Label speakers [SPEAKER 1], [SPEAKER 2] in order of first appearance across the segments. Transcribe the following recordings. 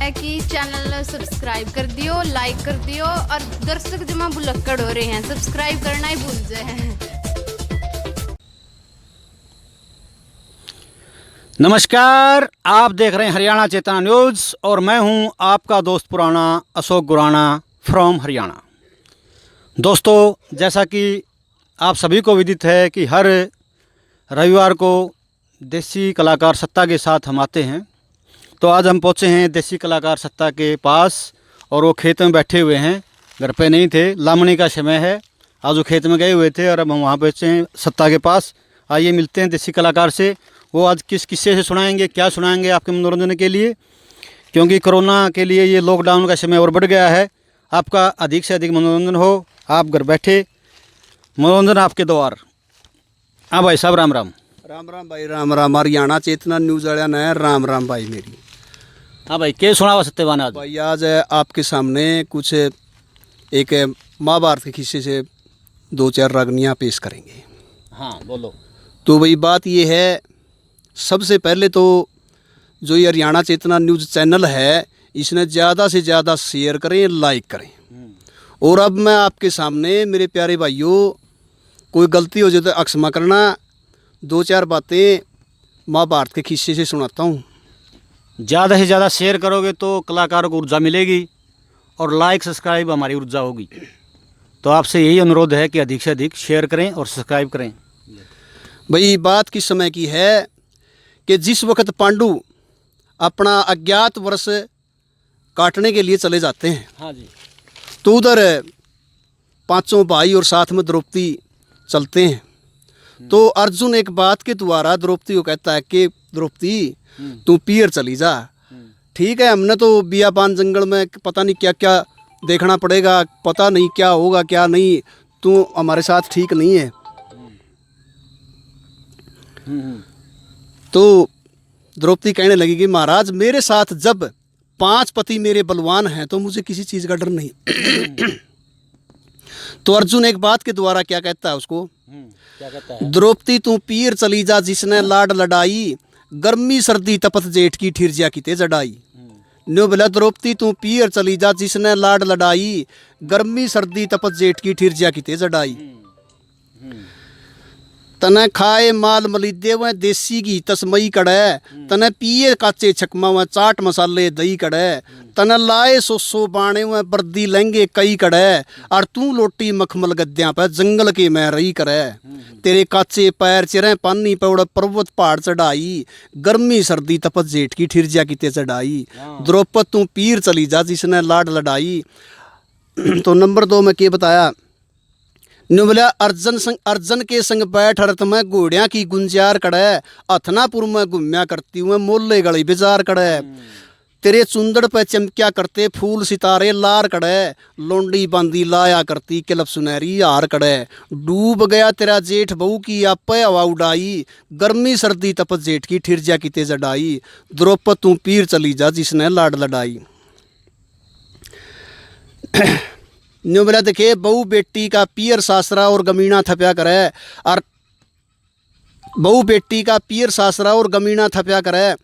[SPEAKER 1] है कि channel subscribe कर दियो, लाइक कर दियो और दर्शक जमा बुलक्कड़ हो रहे हैं, सब्सक्राइब करना ही भूल जाए।
[SPEAKER 2] नमस्कार, आप देख रहे हैं हरियाणा चेतना न्यूज़ और मैं हूं आपका दोस्त पुराना अशोक गुराना फ्रॉम हरियाणा। दोस्तों, जैसा कि आप सभी को विदित है कि हर रविवार को देसी कलाकार सत्ता के साथ हम आते हैं। तो आज हम पहुंचे हैं देसी कलाकार सत्ता के पास और वो खेत में बैठे हुए हैं, घर पे नहीं थे। लामणी का समय है, आज वो खेत में गए हुए थे और अब हम वहाँ पहुँचे हैं सत्ता के पास। आइए मिलते हैं देसी कलाकार से। वो आज किस किस्से से सुनाएंगे, क्या सुनाएंगे आपके मनोरंजन के लिए, क्योंकि कोरोना के लिए ये लॉकडाउन का समय और बढ़ गया है। आपका अधिक से अधिक मनोरंजन हो, आप घर बैठे मनोरंजन आपके द्वार। हाँ भाई साहब, राम राम।
[SPEAKER 3] राम राम भाई, राम राम। हरियाणा चेतना न्यूज़ वाला ने राम राम भाई मेरी।
[SPEAKER 2] हाँ भाई, क्या सुना हुआ सत्यवान आज?
[SPEAKER 3] भाई आज आपके सामने कुछ एक महाभारत के किस्से से दो चार रागनियाँ पेश करेंगे।
[SPEAKER 2] हाँ बोलो।
[SPEAKER 3] तो भाई बात ये है, सबसे पहले तो जो ये हरियाणा चेतना न्यूज़ चैनल है, इसने ज़्यादा से ज़्यादा शेयर करें, लाइक करें। और अब मैं आपके सामने मेरे प्यारे भाइयों, कोई गलती हो जाए तो अक्षमा करना, दो चार बातें महाभारत के किस्से से सुनाता हूँ।
[SPEAKER 2] ज़्यादा से ज़्यादा शेयर करोगे तो कलाकारों को ऊर्जा मिलेगी और लाइक सब्सक्राइब हमारी ऊर्जा होगी। तो आपसे यही अनुरोध है कि अधिक से अधिक शेयर करें और सब्सक्राइब करें।
[SPEAKER 3] भाई बात किस समय की है कि जिस वक्त पांडु अपना अज्ञात वर्ष काटने के लिए चले जाते हैं,
[SPEAKER 2] हाँ जी,
[SPEAKER 3] तो उधर पांचों भाई और साथ में द्रौपदी चलते हैं। तो अर्जुन एक बात के द्वारा द्रौपदी को कहता है कि द्रौपदी तू पियर चली जा। ठीक है, हमने तो बियाबान जंगल में पता नहीं क्या क्या देखना पड़ेगा, पता नहीं क्या होगा क्या नहीं, तू हमारे साथ ठीक नहीं है। तो द्रौपदी कहने लगी कि महाराज, मेरे साथ जब 5 पति मेरे बलवान हैं तो मुझे किसी चीज़ का डर नहीं। तो अर्जुन एक बात के द्वारा क्या कहता है उसको,
[SPEAKER 2] क्या कहता है?
[SPEAKER 3] द्रौपदी तू पीर चली जा जिसने लाड लड़ाई, गर्मी सर्दी तपत जेठ की ठिरजिया किते जड़ाई। न्यू बोला, द्रौपदी तू पीर चली जा जिसने लाड लड़ाई, गर्मी सर्दी तपत जेठ की ठिरजिया किते जड़ाई। तने खाए माल मलिदे व देसी घी तस्मई कड़े, तने पिए काचे छकमा व चाट मसाले दही कड़े, तने लाए सोसो बाणे व बर्दी लहंगे कई कड़े, और तू लोटी मखमल गद्या पे जंगल के में रही करे। तेरे काचे पैर चिरे पानी पौड़ पर्वत पहाड़ चढ़ाई, गर्मी सर्दी तपत जेठ की ठिरजिया किते चढ़ाई। द्रौपद तू पीर चली जा जिसने लाड लड़ाई। तो नंबर 2 में क्या बताया, न्यू बोला, अर्जन के संग बैठ रत में घोड़िया की गुंजार कड़े, अथनापुर में घूमया करती हूँ मोले गली बाजार कड़े। तेरे चुंदड़ पे चमक्या करते फूल सितारे लार कड़े, लोंडी बांदी लाया करती किलब सुनहरी हार कड़े। डूब गया तेरा जेठ बहू की आपे हवा उड़ाई, गर्मी सर्दी तपत जेठ की ठिरजिया किते जड़ाई। द्रौपद तू पीर चली जा जिसने लाड लड़ाई। न्यू बोला, देखे बहू बेटी का पियर सासरा और गमीना थप्या करे, और बहू बेटी का पियर सासरा और गमीना थप्या करे।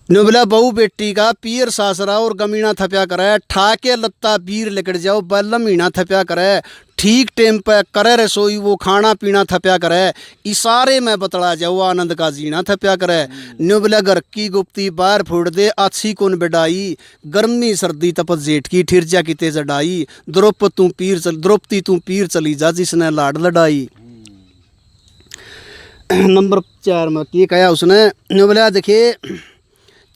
[SPEAKER 3] न्यू बोला, बहू बेटी का पियर सासरा और गमीना थप्या करे, ठाके लत्ता बीर लेकर जाओ बल्ला मीना थप्या करे। ठीक टेम पे करे रसोई वो खाना पीना थप्या करे, इशारे में बतला जाओ आनंद का जीना थप्या करे। न्यू बोला, घर की गुप्ती बाहर फोड़ दे अच्छी कौन बेडाई, गर्मी सर्दी तपत जेठ की ठिरजिया किते जड़ाई। द्रौपदी तू पीर चली जा जिसने लाड लड़ाई। नंबर 4 में ये कहा उसने, न्यू बोला, देखे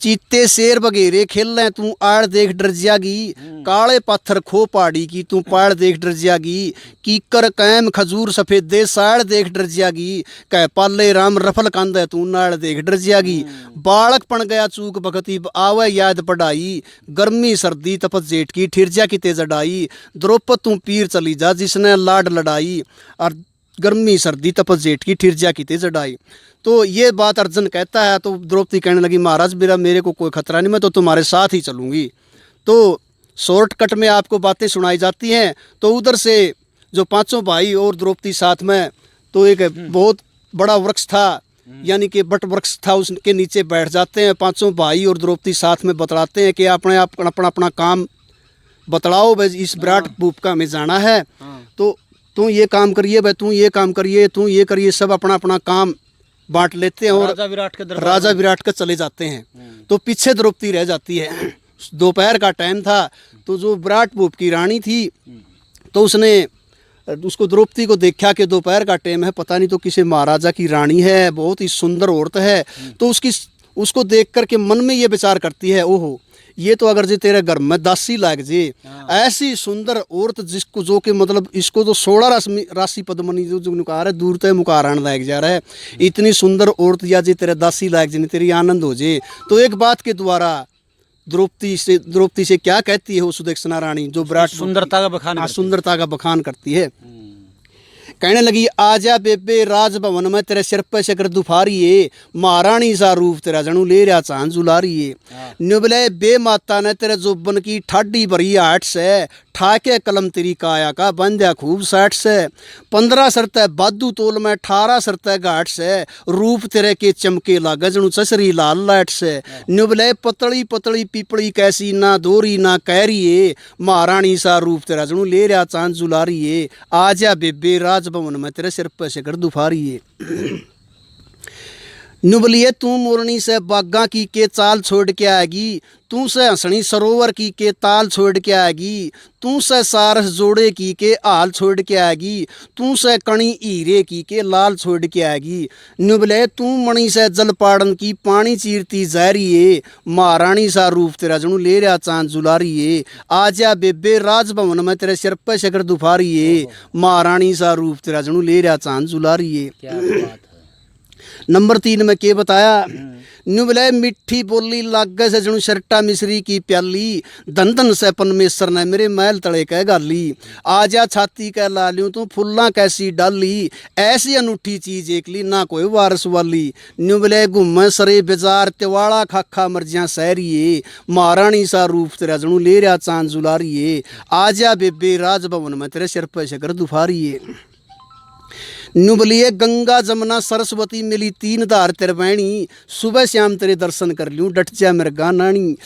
[SPEAKER 3] चीते शेर बगेरे खेल रहे तू आड़ देख डर जागी, काले पत्थर खो पहाड़ी की तू पाड़ देख डर जागी। कीकर कैम खजूर सफेदे साड़ देख डर जागी, कह पाले राम रफल कंद तू नाड़ देख डर जागी। बालक पन गया चूक भगती आवे याद पढ़ाई, गर्मी सर्दी तपत जेठ की ठिरजिया किते जड़ाई। द्रौपद तू पीर चली जा जिसने लाड लड़ाई, और गर्मी सर्दी तपत जेठ की ठिरजिया किते जड़ाई। तो ये बात अर्जुन कहता है तो द्रौपदी कहने लगी, महाराज मेरे को कोई खतरा नहीं, मैं तो तुम्हारे साथ ही चलूँगी। तो शॉर्टकट में आपको बातें सुनाई जाती हैं। तो उधर से जो 5 भाई और द्रौपदी साथ में, तो एक बहुत बड़ा वृक्ष था यानी कि बट वृक्ष था, उसके नीचे बैठ जाते हैं पांचों भाई और द्रौपदी साथ में बतलाते हैं कि अपने आप अपना अपना काम बतलाओ भाई, इस विराट भूमिका में जाना है तो तू ये काम करिए भाई, तू ये काम करिए, तू ये करिए, सब अपना अपना काम बांट लेते हैं और राजा विराट के चले जाते हैं। तो पीछे द्रौपदी रह जाती है। दोपहर का टाइम था, तो जो विराट भूप की रानी थी तो उसने उसको द्रौपदी को देखा कि दोपहर का टाइम है, पता नहीं तो किसी महाराजा की रानी है, बहुत ही सुंदर औरत है। तो उसको देख करके मन में ये विचार करती है, ओहो ये तो अगर जे तेरे घर में दासी लाग जे, ऐसी सुंदर औरत जिसको जो कि मतलब इसको तो 16 राशि पद्मनी जो नुकार है दूर तय मुकारण लाग जा रहा है, इतनी सुंदर औरत या जे तेरे दासी लाग जे, तेरी आनंद हो जे। तो एक बात के द्वारा द्रौपदी से क्या कहती है वो सुदक्षिणा रानी, जो विराट सुंदरता का बखान करती है। कहने लगी, आजा बेबे राजभवन में तेरे सिर पे शकर दुफारिए, महारानी सा रूप तेरा जनू ले रहा चांद जुलारिए। निबले बे माता ने तेरे जोबन की ठाडी भरी आठ से, ठाके कलम तेरी काया का बंध्या खूब 60 से। 15 सरते बादू तोल में 18 सरते घाट से, रूप तेरे के चमके लागे जनू चसरी लाल लाट से। निबले पतली पतली पीपड़ी कैसी ना दोरी ना कहरिए, महारानी सा रूप तेरा जनू ले रहा चांद जुलारिए। आजा बेबे राजभवन में तेरे सिर पे शकर दुफारिए। नुबलिए तू मोरनी से बागा की के चाल छोड़ के आएगी, तू से हंसनी सरोवर की के ताल छोड़ के आएगी, तू से सारस जोड़े की के हाल छोड़ के आएगी, तू से कणी हीरे की के लाल छोड़ के आएगी। नुबले तू मणि से जल पाड़न की पानी चीरती जारिए, महारानी सा रूप तेरा जनू ले रहा चांद जुलारिए। आजा बेबे राजभवन में तेरे सिर पे शकर दुफारिए, महारानी सा रूप तेरा जनू ले रहा चांद जुलारिए। नंबर 3 में के बताया, नुबले मिट्ठी बोली लागे से जनू शर्टा मिश्री की प्याली, धन धन से परमेश्वर ने मेरे महल तले कह गाली। आजा छाती कह लालियूं तू फुल्ला कैसी डाली, ऐसी अनूठी चीज एक ली ना कोई वारस वाली। नुबले घूमे सरे बाजार तिवाड़ा खाखा मर्जियां सहरिए, महारानी सा रूप तेरा जनू ले रहा चांद जुलारिए। आजा बेबे राजभवन में तेरे सिर पे शकर दुफारिए। नुबलिए गंगा जमुना सरस्वती मिली 3 धार तेरे बहनी, सुबह शाम तेरे दर्शन कर लूँ डट जा मृगा नानी।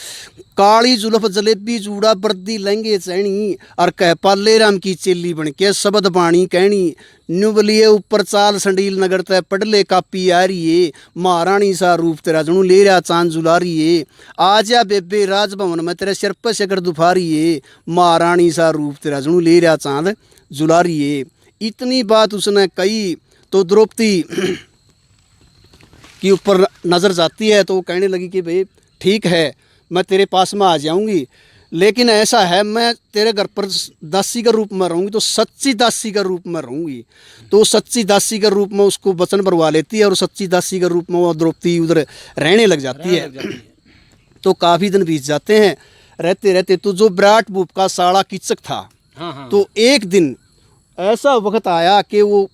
[SPEAKER 3] काली जुल्फ जलेबी जूड़ा बर्दी लहंगे चैनी, और कह पाले राम की चेली बन के शब्द बाणी कहनी। नुबलिए ऊपर चाल संडील नगर तय पड़ले कापी आ रही, महारानी सा रूप तेरा जनू ले रहा चांद जुलारिए। आजा बेबे राजभवन में तेरे सिर पे शकर दुफारिए, महारानी सा रूप तेरा जनू ले रहा चांद जुलारिए। इतनी बात उसने कही तो द्रौपदी के ऊपर नज़र जाती है, तो वो कहने लगी कि भाई ठीक है मैं तेरे पास में आ जाऊंगी, लेकिन ऐसा है मैं तेरे घर पर दासी का रूप में रहूंगी, तो सच्ची दासी का रूप में रहूंगी। तो सच्ची दासी का रूप में उसको वचन भरवा लेती है और सच्ची दासी का रूप में वो द्रौपदी उधर रहने लग जाती है। तो काफ़ी दिन बीत जाते हैं, रहते रहते तो जो विराट भूप का साड़ा कीचक था, तो एक दिन ऐसा वक्त आया कि वो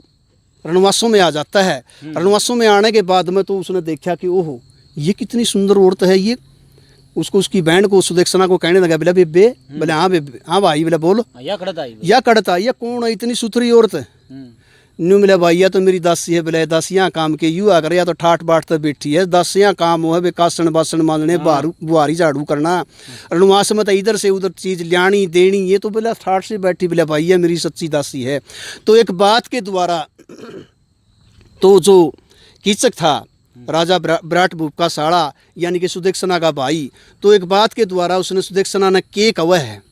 [SPEAKER 3] रणवासों में आ जाता है। रणवासों में आने के बाद में तो उसने देखा कि ओहो ये कितनी सुंदर औरत है ये। उसको उसकी बहन को सुदक्षिणा को कहने लगा, बोला बेबे, बोले हाँ बेबे, हाँ भाई, बोले बोलो या कड़ता ये कौन है इतनी सुथरी औरत है। न्यू मिला भाई या तो मेरी दासी है, बोले दासियाँ काम के यू आकर या तो ठाट बाट तो बैठी है, दासियाँ काम हो है बे कासन बासन मांजने बुहारी झाड़ू करना, रणवास में तो इधर से उधर चीज लानी देनी, ये तो बोला ठाट से बैठी, बोले भाई ये मेरी सच्ची दासी है। तो एक बात के द्वारा तो जो कीचक था राजा विराट भूप का साड़ा यानी कि सुदक्षिणा का भाई, तो एक बात के द्वारा उसने सुदक्षिणा ने के कवा है।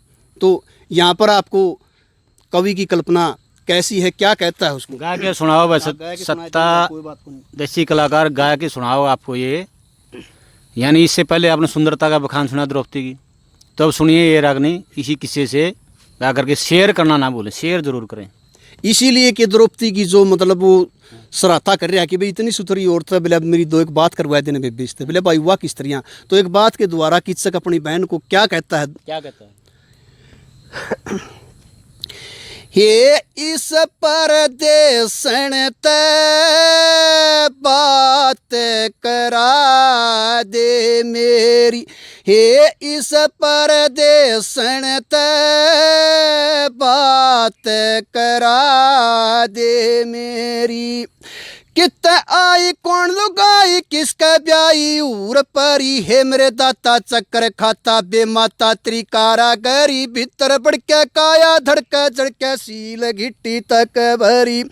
[SPEAKER 3] तो यहाँ पर आपको कवि की कल्पना कैसी है, क्या कहता है उसको?
[SPEAKER 2] गा के सुनाओ बस, सत्ता देसी कलाकार गा के सुनाओ आपको ये। यानी इससे पहले आपने सुंदरता का बखान सुना द्रौपदी की, तो अब सुनिए ये रागनी इसी किस्से से गा करके शेयर करना ना भूलें, शेयर जरूर करें।
[SPEAKER 3] इसीलिए कि द्रौपदी की जो मतलब वो सराहता कर रहा है कि भाई इतनी सुथरी औरत है, बोले मेरी दो एक बात करवा देने बेबे इससे, बोले भाई वाह किस तरह। तो एक बात के द्वारा कीचक अपनी बहन को क्या कहता है, हे इस परदेसन ते बात करा दे मेरी, हे इस परदेसन ते बात करा दे मेरी। कित आई कौन लुगाई किसका ब्याई उर परी है मेरे दाता चक्कर खाता बेमाता त्रिकारा गरी भीतर बड़के काया धड़का जड़के सील घिट्टी तक भरी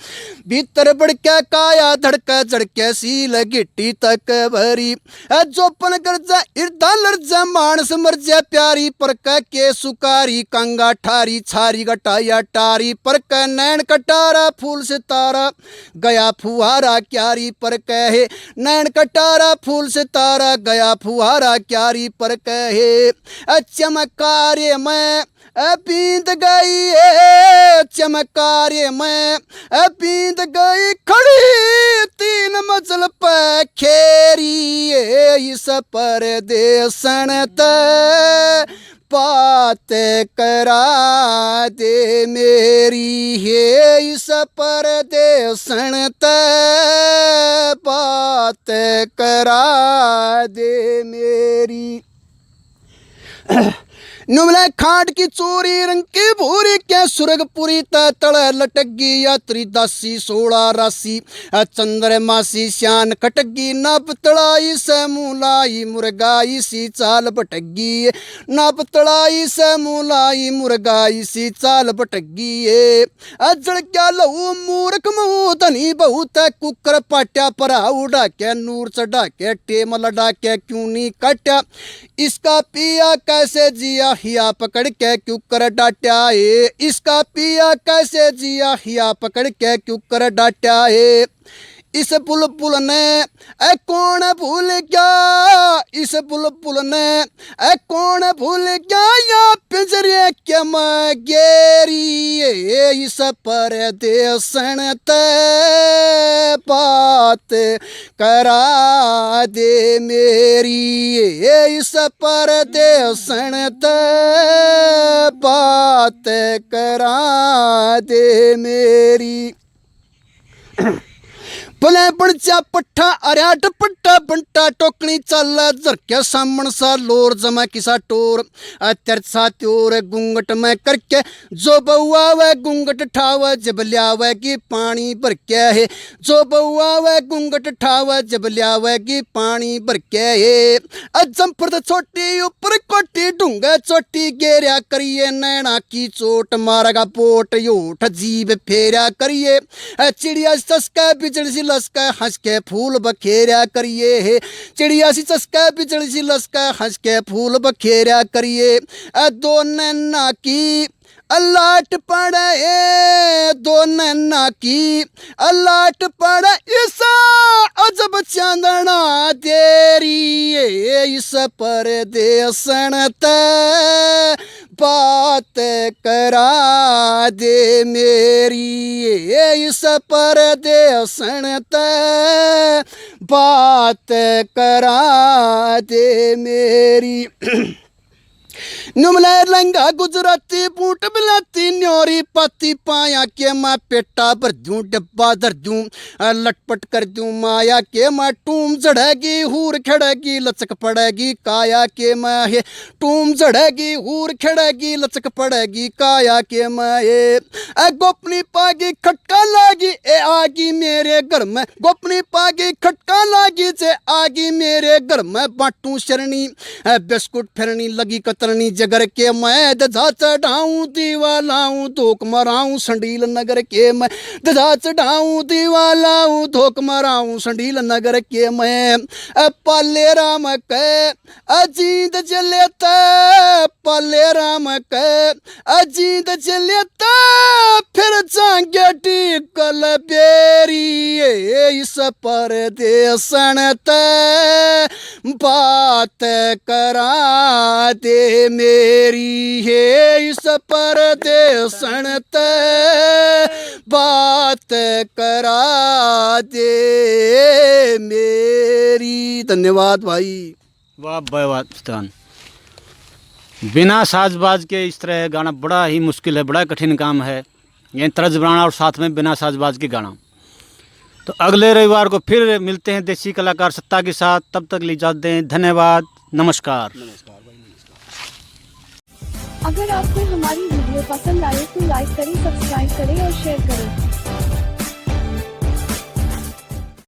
[SPEAKER 3] भीतर बड़के काया धड़का जड़के सील घिट्टी तक भरी जोपन गर्जा इर्दा लर्जा मानस मर्जा प्यारी पर के सुकारी कंगा ठारी छारी गटाया टारी पर नैन कटारा फूल सितारा गया फुहारा क्यारी पर कहे नैन कटारा फूल सितारा गया फुहारा क्यारी पर कहे चमकारे मैं पींद गई चमकारे मैं पींद गई खड़ी तीन मंजिल पे खेरी इस परदेसन बात करा दे मेरी है इस परदेसन बात करा दे मेरी नुमले खाट की चोरी रंग की भूरी क्या सुरगपुरी तड़ लटगी यात्री दासी सोड़ा राशि चंद्रमासी श्यान खटगी नब तड़ाई से मूलाई मुर्गाई सी चाल भटगी नब तड़ाई से मूलाई मुर्गाई सी चाल भटगी अजड़ क्या लहू मूर्ख महू धनी बहुत कुकर पाट्या पर उड़ा के नूर चढ़ा के टेम लड़ा के क्यों नहीं काट्या इसका पिया कैसे जिया हिया पकड़ के क्यों कर डांटा है इसका पिया कैसे जिया हिया पकड़ के क्यों कर डांटा है इस बुलबुल ने कौन भूल गया इस बुलबुल ने कौन भूल गया या पिंजरे के गेरी इस परदेसन बात करा दे मेरी इस परदेसन बात करा दे मेरी भले बड़चा पट्ठा अरियाट पट्टा बंटा टोकनी चल झरके सामन सा लोर जमा किसा टोर तिरछा त्योर गुंगट में करके जो बउआ वे गुंगट ठाव जब लियावे की पानी भर के है जो बउआ वे गुंगट ठाव जब लियावे की पानी भर के है अजमपुर छोटी ऊपर कोटी ढूंगे चोटी गेरिया करिए नैना की चोट मारगा पोट योठ जीव फेरा करिए चिड़िया ससका बिजली सी लसका हंस के फूल बखेरा करिए है चिड़िया सी चसका बिजली सी लसका हंस के फूल बखेरा करिए दो नैना की अल्लाट पड़े दो नैना की अल्लाट पड़े ईसा अजब चांदना तेरी इस परदेसन बात करा दे मेरी इस परदेसन बात करा दे मेरी नुमले लंगा गुजराती बूट बिलाती न्योरी पाती पाया के मैं पेटा भर दूं डब्बा धर दूं लटपट कर दूं माया के मैं टूम चढ़ेगी हूर खड़ेगी लचक पड़ेगी काया के मैं है टूम चढ़ेगी हूर खड़ेगी लचक पड़ेगी काया के मैं गोपनी पागी खटका लागी ए आगी मेरे घर में गोपनी पागी खटका लागी जे आगी मेरे घर में बाटू शरणी बिस्कुट फिरनी लगी कतरनी जगर के मैं दधा चढ़ाऊं दीवा लाऊं धोक मराऊं संडील नगर के मैं दधा चढ़ाऊं दीवा लाऊं धोक मराऊं संडील नगर के मैं पाले राम के अजीत जलेता पाले राम के अजीत जलेता फिर जांगे टिकल बेरी इस परदेसन बात करा दे मेरी है इस परदेसन बात करा दे मेरी। धन्यवाद भाई।
[SPEAKER 2] वाह वाह स्तान। बिना साजबाज के इस तरह गाना बड़ा ही मुश्किल है, बड़ा कठिन काम है ये तर्ज बनाना और साथ में बिना साजबाज के गाना। तो अगले रविवार को फिर मिलते हैं देसी कलाकार सत्ता के साथ, तब तक इजाज़त दें। धन्यवाद, नमस्कार।
[SPEAKER 4] अगर आपको हमारी वीडियो पसंद आए तो लाइक करें, सब्सक्राइब करें और शेयर करें।